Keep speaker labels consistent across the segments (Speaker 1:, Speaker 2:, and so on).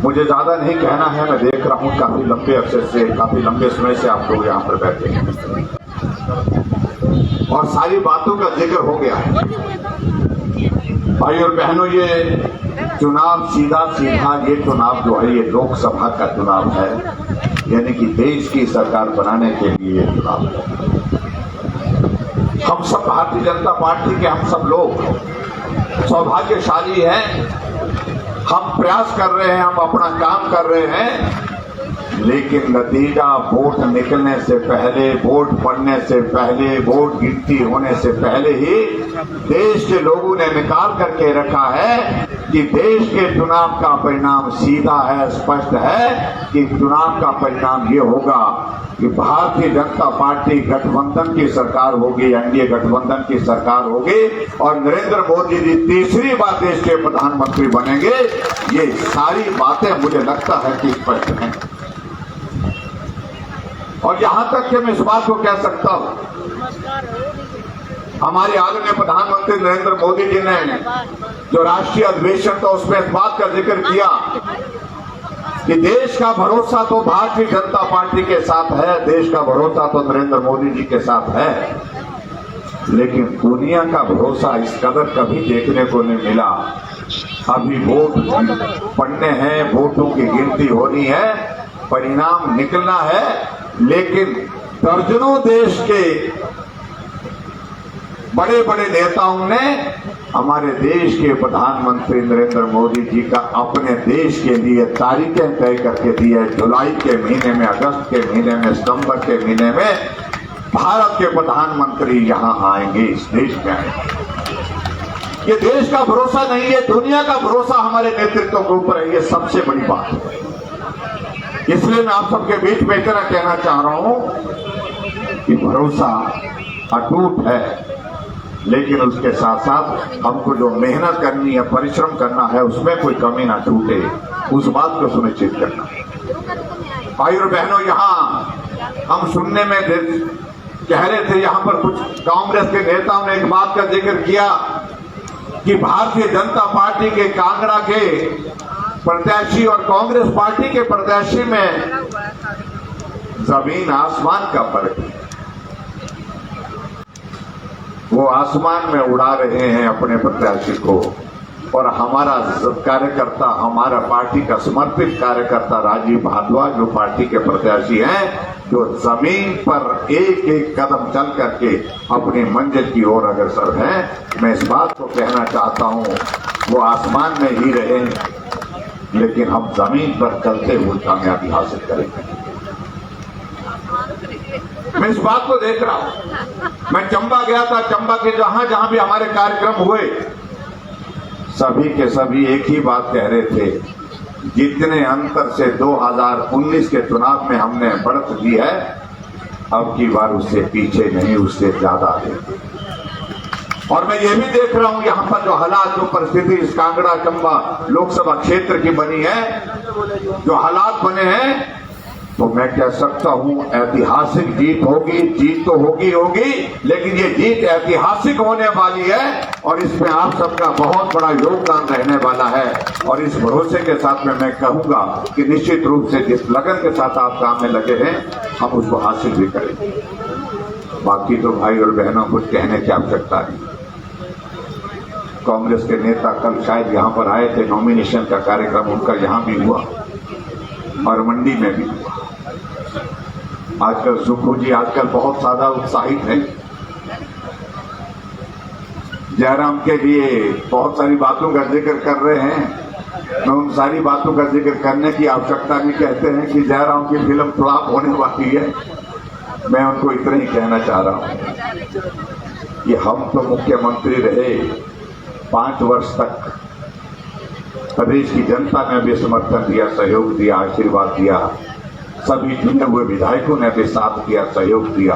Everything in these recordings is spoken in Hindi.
Speaker 1: मुझे ज्यादा नहीं कहना है, मैं देख रहा हूँ काफी लंबे अरसे से, काफी लंबे समय से आप लोग यहाँ पर बैठे हैं और सारी बातों का जिक्र हो गया है। भाई और बहनों, ये चुनाव सीधा ये चुनाव जो है ये लोकसभा का चुनाव है, यानी कि देश की सरकार बनाने के लिए ये चुनाव है। हम सब भारतीय जनता पार्टी के हम सब लोग सौभाग्यशाली हैं, हम प्रयास कर रहे हैं, हम अपना काम कर रहे हैं, लेकिन नतीजा वोट निकलने से पहले, वोट पड़ने से पहले, वोट गिनती होने से पहले ही देश के लोगों ने निकाल करके रखा है कि देश के चुनाव का परिणाम सीधा है, स्पष्ट है कि चुनाव का परिणाम ये होगा कि भारतीय जनता पार्टी गठबंधन की सरकार होगी, एनडीए गठबंधन की सरकार होगी और नरेंद्र मोदी जी तीसरी बार देश के प्रधानमंत्री बनेंगे। ये सारी बातें मुझे लगता है कि स्पष्ट हैं और यहां तक कि मैं इस बात को कह सकता हूं, हमारे आदरणीय प्रधानमंत्री नरेंद्र मोदी जी ने जो राष्ट्रीय अधिवेशन था उसमें इस बात का जिक्र किया कि देश का भरोसा तो भारतीय जनता पार्टी के साथ है, देश का भरोसा तो नरेंद्र मोदी जी के साथ है, लेकिन दुनिया का भरोसा इस कदर कभी देखने को नहीं मिला। अभी वोट पड़ने हैं, वोटों की गिनती होनी है, परिणाम निकलना है, लेकिन दर्जनों देश के बड़े बड़े नेताओं ने हमारे देश के प्रधानमंत्री नरेंद्र मोदी जी का अपने देश के लिए तारीखें तय करके दी है। जुलाई के महीने में, अगस्त के महीने में, सितंबर के महीने में भारत के प्रधानमंत्री यहां आएंगे, इस देश में आएंगे। ये देश का भरोसा नहीं है, दुनिया का भरोसा हमारे नेतृत्व के ऊपर है, ये सबसे बड़ी बात है। इसलिए मैं आप सबके बीच में इतना कहना चाह रहा हूं कि भरोसा अटूट है, लेकिन उसके साथ साथ हमको जो मेहनत करनी है, परिश्रम करना है, उसमें कोई कमी ना छूटे, उस बात को सुनिश्चित करना। भाई और बहनों, यहाँ हम सुनने में कह रहे थे, यहाँ पर कुछ कांग्रेस के नेताओं ने एक बात का जिक्र किया कि भारतीय जनता पार्टी के कांगड़ा के प्रत्याशी और कांग्रेस पार्टी के प्रत्याशी में जमीन आसमान का फर्क है। वो आसमान में उड़ा रहे हैं अपने प्रत्याशी को और हमारा कार्यकर्ता, हमारा पार्टी का समर्पित कार्यकर्ता राजीव भारद्वाज जो पार्टी के प्रत्याशी हैं, जो जमीन पर एक एक कदम चल करके अपनी मंजिल की ओर अग्रसर हैं। मैं इस बात को कहना चाहता हूं, वो आसमान में ही रहे, लेकिन हम जमीन पर चलते हुए कामयाबी हासिल करेंगे। मैं इस बात को देख रहा हूं, मैं चंबा गया था, चंबा के जहां जहां भी हमारे कार्यक्रम हुए, सभी के सभी एक ही बात कह रहे थे, जितने अंतर से 2019 के चुनाव में हमने बढ़त दी है, अब की बार उससे पीछे नहीं, उससे ज्यादा देंगे। और मैं ये भी देख रहा हूं यहाँ पर जो हालात, जो परिस्थिति इस कांगड़ा चंबा लोकसभा क्षेत्र की बनी है, जो हालात बने हैं, तो मैं कह सकता हूं ऐतिहासिक जीत होगी। जीत तो होगी, लेकिन ये जीत ऐतिहासिक होने वाली है और इसमें आप सबका बहुत बड़ा योगदान रहने वाला है। और इस भरोसे के साथ में मैं कहूंगा कि निश्चित रूप से जिस लगन के साथ आप काम में लगे हैं, हम उसको हासिल भी करेंगे। बाकी तो भाई और बहनों, कुछ कहने की आवश्यकता नहीं। कांग्रेस के नेता कल शायद यहाँ पर आए थे, नॉमिनेशन का कार्यक्रम उनका यहाँ भी हुआ और मंडी में भी हुआ। आजकल सुखू जी आजकल बहुत ज्यादा उत्साहित हैं, जयराम के लिए बहुत सारी बातों का जिक्र कर रहे हैं। मैं उन सारी बातों का जिक्र करने की आवश्यकता नहीं, कहते हैं कि जयराम की फिल्म फ्लॉप होने वाली है। मैं उनको इतना ही कहना चाह रहा हूं कि हम तो मुख्यमंत्री रहे 5 वर्ष तक, प्रदेश की जनता ने भी समर्थन दिया, सहयोग दिया, आशीर्वाद दिया, सभी चुने हुए विधायकों ने भी साथ दिया, सहयोग दिया।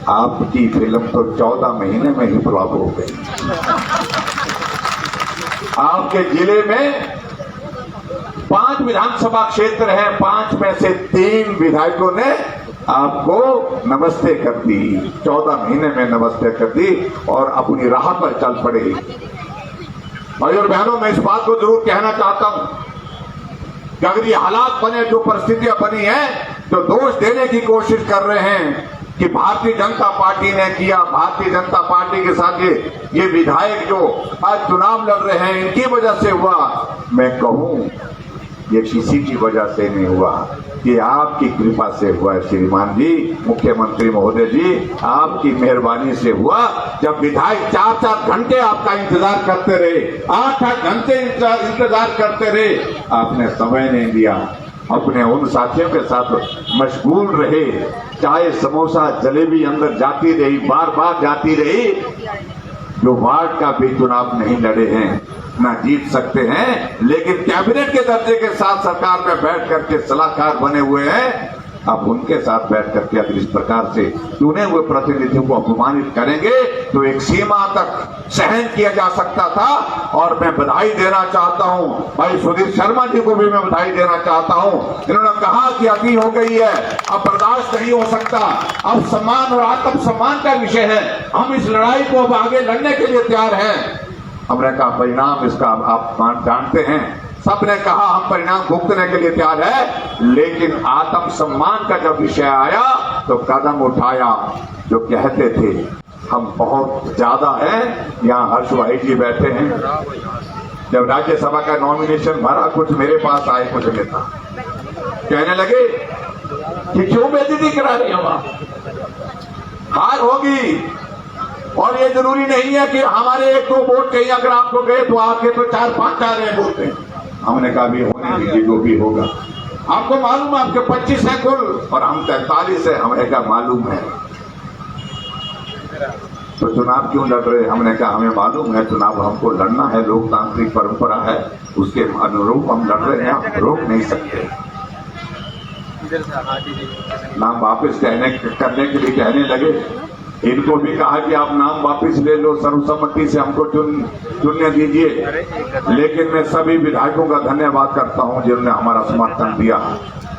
Speaker 1: आपकी फिल्म तो 14 महीने में ही फ्लॉप हो गई। आपके जिले में 5 विधानसभा क्षेत्र हैं, 5 में से 3 विधायकों ने आपको नमस्ते कर दी, 14 महीने में नमस्ते कर दी और अपनी राह पर चल पड़े। भाई और बहनों, मैं इस बात को जरूर कहना चाहता हूं कि अगर ये हालात बने, जो परिस्थितियां बनी है, तो दोष देने की कोशिश कर रहे हैं कि भारतीय जनता पार्टी ने किया, भारतीय जनता पार्टी के साथ ये विधायक जो आज चुनाव लड़ रहे हैं इनकी वजह से हुआ। मैं कहूं ये किसी की वजह से नहीं हुआ, ये आपकी कृपा से हुआ है श्रीमान जी, मुख्यमंत्री महोदय जी, आपकी मेहरबानी से हुआ। जब विधायक 4-4 घंटे आपका इंतजार करते रहे, 8-8 घंटे इंतजार करते रहे, आपने समय नहीं दिया, अपने उन साथियों के साथ मशगूल रहे, चाय समोसा जलेबी अंदर जाती रही, बार बार जाती रही। जो वार्ड का भी चुनाव नहीं लड़े हैं, ना जीत सकते हैं, लेकिन कैबिनेट के दर्जे के साथ सरकार में बैठ करके सलाहकार बने हुए हैं। अब उनके साथ बैठ करके अगर इस प्रकार से चुने हुए प्रतिनिधियों को अपमानित करेंगे तो एक सीमा तक सहन किया जा सकता था। और मैं बधाई देना चाहता हूं भाई सुधीर शर्मा जी को भी मैं बधाई देना चाहता हूं। इन्होंने कहा कि अति हो गई है, अब बर्दाश्त नहीं हो सकता, अब सम्मान और आत्मसम्मान का विषय है, हम इस लड़ाई को अब आगे लड़ने के लिए तैयार हैं। हमने कहा परिणाम इसका आप जानते हैं, सबने कहा हम परिणाम भुगतने के लिए तैयार है, लेकिन आत्मसम्मान का जब विषय आया तो कदम उठाया। जो कहते थे हम बहुत ज्यादा हैं, यहाँ हर्ष भाई जी बैठे हैं, जब राज्यसभा का नॉमिनेशन भरा कुछ मेरे पास आए कुछ नेता, कहने लगे कि क्यों बेइज्जती करा रही हो, हार होगी और ये जरूरी नहीं है कि हमारे 1-2 वोट कहीं अगर आपको गए तो आपके तो 4-5 आ रहे बोलते। हमने कहा भी होने दीजिए, जो भी होगा। आपको मालूम है आपके 25 है कुल और हम 43 है, हमें कहा मालूम है, तो चुनाव क्यों लड़ रहे? हमने कहा हमें मालूम है चुनाव हमको लड़ना है, लोकतांत्रिक परंपरा है, उसके अनुरूप हम लड़ रहे हैं, आप रोक नहीं सकते। नाम वापस करने के लिए कहने लगे, इनको भी कहा कि आप नाम वापस ले लो, सर्वसम्मति से हमको चुनने दीजिए। लेकिन मैं सभी विधायकों का धन्यवाद करता हूं जिन्होंने हमारा समर्थन दिया।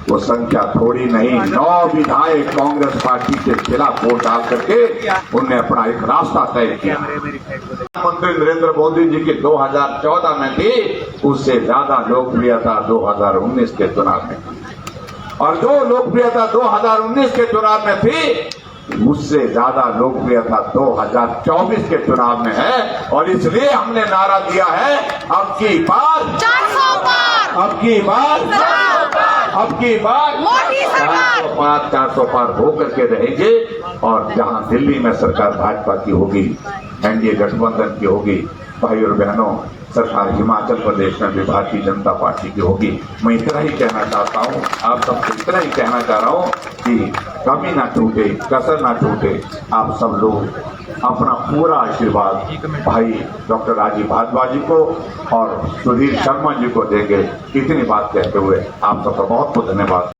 Speaker 1: वो संख्या थोड़ी नहीं, 9 विधायक कांग्रेस पार्टी के खिलाफ वोट डाल करके उन्हें अपना एक रास्ता तय किया। प्रधानमंत्री नरेंद्र मोदी जी की 2014 में थी, उससे ज्यादा लोकप्रियता 2019 के चुनाव में, और जो लोकप्रियता 2019 के चुनाव में थी उससे ज्यादा लोकप्रियता 2024 के चुनाव में है। और इसलिए हमने नारा दिया है अब की बार
Speaker 2: 400 पार,
Speaker 1: अब की बार 400 पार होकर के रहेंगे। और जहां दिल्ली में सरकार भाजपा की होगी, एनडीए गठबंधन की होगी, भाई और बहनों सरकार हिमाचल प्रदेश में भी भारतीय जनता पार्टी की होगी। मैं इतना ही कहना चाहता हूँ, आप सबको इतना ही कहना चाह रहा हूँ कि कमी ना टूटे, कसर ना टूटे, आप सब लोग अपना पूरा आशीर्वाद भाई डॉक्टर राजीव भारद्वाज जी को और सुधीर शर्मा जी को देंगे। इतनी बात कहते हुए आप सबका बहुत बहुत धन्यवाद।